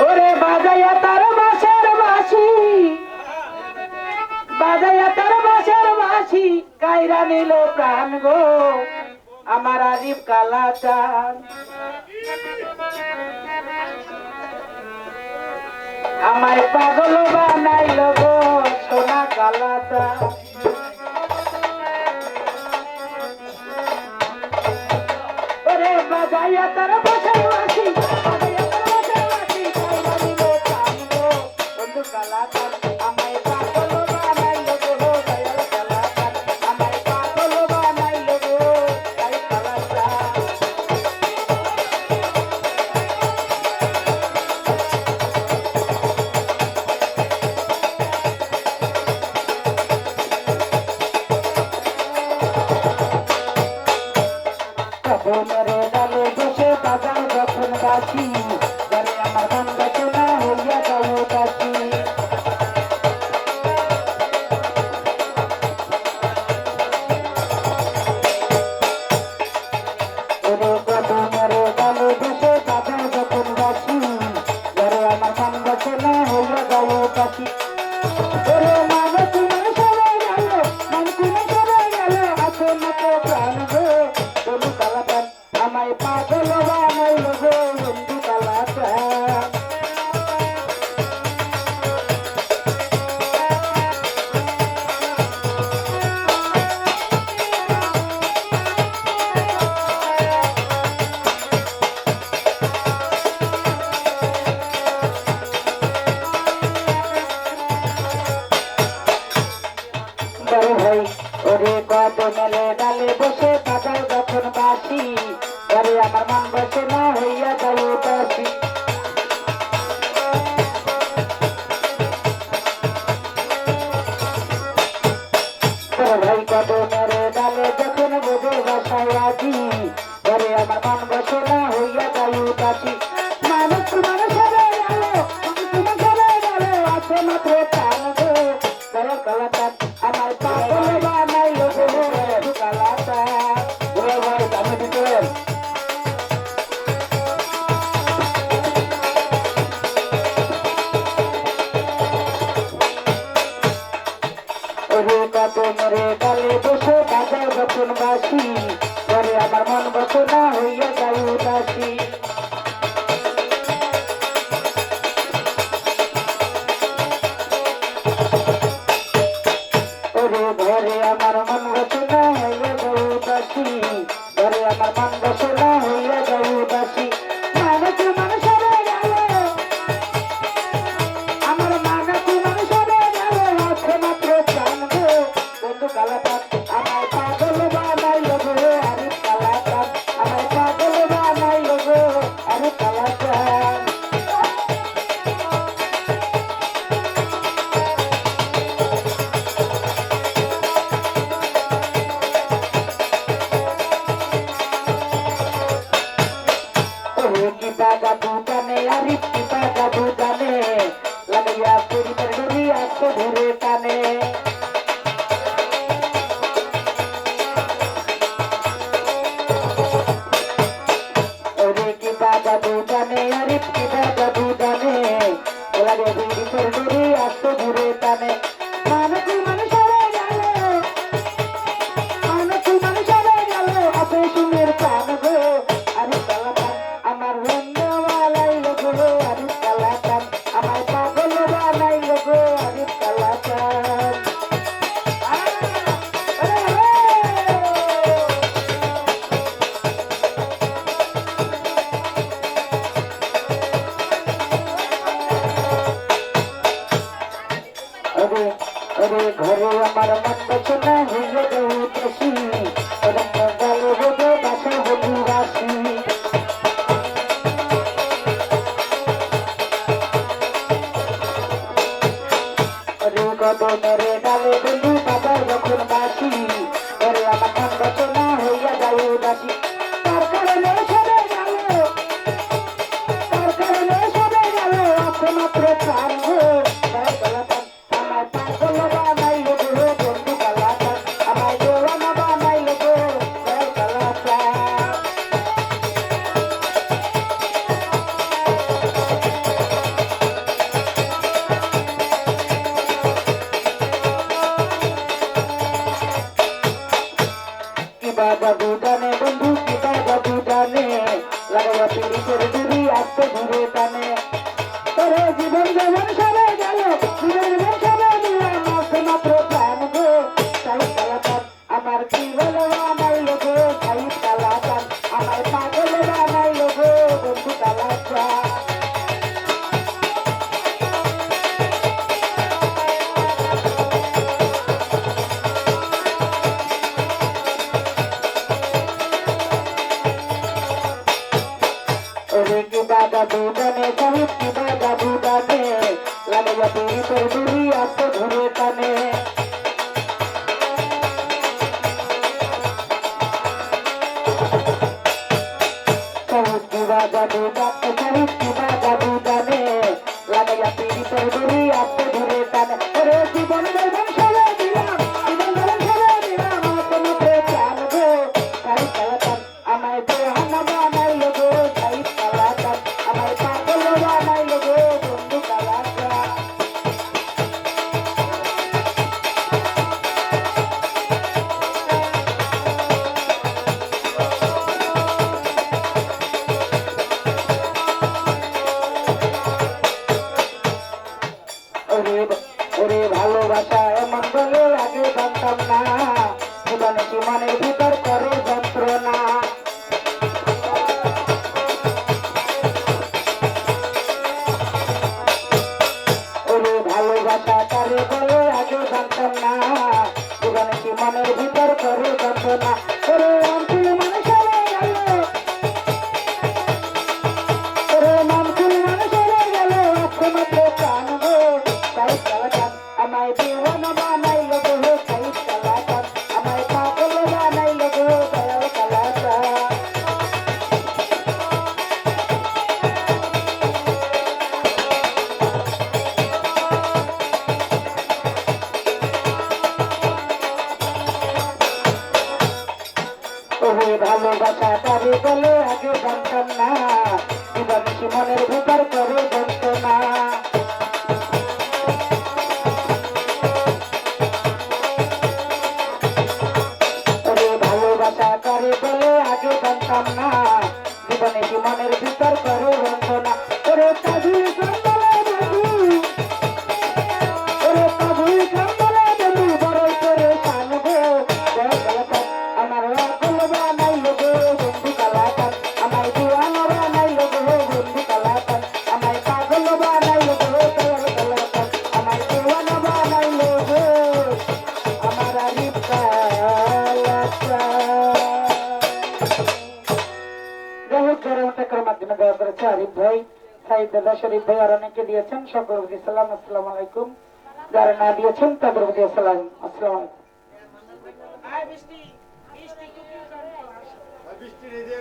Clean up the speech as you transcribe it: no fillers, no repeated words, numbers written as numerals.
ওরে বাজাইয়া তার বাঁশের বাঁশি, বাজাইয়া তার বাঁশের বাঁশি, কাইরা নিল প্রাণ গো আমার আরিফ কালাচান। আমায় পাগল বানাইল গো সোনা কালাচান। ওরে বাজাইয়া তার বাঁশের বাঁশি, বাজাইয়া তার বাঁশের বাঁশি, কাইরা নিল প্রাণ গো বন্ধু কালাচান। আমায় পাগল বানাইল গো দয়াল কালাচান, আমায় পাগল বানাইল গো দয়াল কালাচান। কদমের ডালে বসে বাজাও যখন বাঁশি, ঘরে আমার মন বসে না হইয়া যাও উদাসী। ওরে কদমের ডালে বসে বাজাও যখন বাঁশি, ঘরে আমার মন বসে না হইয়া যাও উদাসী। ওরে মানুষ সরে গেল, মানুষ সরে গেল, আছে মতো প্রাণ গো বন্ধু কালাচান। আমায় পাগল বানাইল গো বন্ধু কালাচান। বড় ভাই ওরে কদমের ডালে বসে বাজাও যখন বাঁশি, ঘরে আমার মন বসে না হইয়া যাও উদাসী। বড় ভাই কদমের ডালে যখন বোঝে বাসায় রাজি, ঘরে আমার মন বসে না হইয়া যাও উদাসী। মানুষ সরে গেল, মানুষ সরে গেল, আছে মাত্র প্রাণ গো দয়াল কালাচান। আমার পাগল বানাইল গো বন্ধু কালাচান। ওরে ভাই সামনে দিতেন। ওরে কদমের ডালে বসে বাজাও যখন বাঁশি, ঘরে আমার মন বসে না হইয়া যাও উদাসী। ওরে ঘরে আমার মন বসে না হইয়া যাও উদাসী, ঘরে আমার মন বসে না হইয়া যাও উদাসী। মানুষ সরে গেল, আমার মানুষ সরে গেল, আছে মাত্র প্রাণ গো বন্ধু কালাচান। আমায় পাগল বানাইল গো আরিফ কালাচান, আমায় পাগল বানাইল গো আরিফ কালাচান। কিবা জাদু জানে আরিফ, কিবা জাদু জানে, লাগাইয়া শরীরের ডরি আস্তে ধরে টানে। ওরে কিবা জাদু জানে আরিফ, কিবা জাদু জানে, লাগে শরীরের ডরি আস্তে ধরে টানে। মানুষ সরে গেল, মানুষ সরে গেল, আছে সুমের প্রাণ গো আরিফ কালাচান। আমার রঙ্গ বানাইল গো আরিফ কালাচান, আমায় পাগল বানাইল গো আরিফ কালাচান। ওরে ওরে ঘরে আমার মন বসে না হইয়া যাও উদাসী, রঙ্গ গালে বোঝে বাসা হলু রাশি। ওরে কদমের ডালে বন্ধু বাজাও যখন বাঁশি, ঘরে আমার মন বসে না হইয়া যাও উদাসী। তার কারণে সরে গেল, তার কারণে সরে গেল, আছে মাত্র প্রাণ গো দয়াল কালাচান। আমায় পাগল বানাইল গো বন্ধু কালাচান, আমায় দেওয়ানা বানাইল গো দয়াল কালাচান। লাগা পিড়িতের দূরি আসতে ঘুরে টানে তোরে জীবন যেমন সরে গেল জীবন যেমন সরে দিলাম আসে মাত্র প্রাণ গো সাই কালাকান আমার কি বলে বানাইলো গো সাই কালাকান আমার পাগল বানাইলো গো বন্ধু কালাকান की बाजा दूधने सहित की बाजा दूधने लगे पीड़ी पर दूरी आपको धुरे तने सहित की बाजा दूधने सहित की बाजा दूधने लगे पीड़ी पर दूरी आपको धुरे तने अरे जीवन में बंशले दिला जीवन में बंशले दिला आपको मुझे जान दो कहीं कलकन अमाय तो हनमा नहीं लगो कहीं আমার পাগল বানাইলো গো বন্ধু কালাকা ওরে ভালোবাসা এমন বলে আগে জানতাম না জীবনে কি মনের ভিতর করে যন্ত্রণা ভালোবাসা তারে বলে আগে জানতাম না জীবনে কি মনের ভিতর করে যন্ত্রণা ওরে অঞ্চল মানুষ হয়ে গেল ওরে মনকুল মানুষ হয়ে গেল মাত্র প্রাণ গো তাই কালাকান আমায় দিওয়ানা বানাইলো গো তাই কালাকান আমায় পাগল বানাইলো গো দয়াল কালাকান ভালোবাসা তারে বলে আগে জানতাম না জীবন কি মনের ভিতর করে যন্ত্রণা ভালোবাসা তারে বলে আগে জানতাম না জীবনে কি মনের ভিতর করে যন্ত্রণা ওরে কাজু কান্দলে দেবু ওরে কাজু কান্দলে দেবু বড় করে সান গো আমার বানাইলো গো বন্ধু কালাকান আমার দিওয়ানা বানাইলো গো বন্ধু কালাকান আমার পাগল বানাইলো গো দয়াল কালাকান আমার দিওয়ানা বানাইলো গো আমার আরিফ কালাকান মাধ্যমে দেওয়া করেছে আরিফ ভাই সাইদ দাদা শরীফ ভাই আর অনেকে দিয়েছেন সকল প্রতি সালাম আসসালামু আলাইকুম যারা না দিয়েছেন তাদের প্রতি সালাম আসসালামু আলাইকুম বৃষ্টি রেডিয়া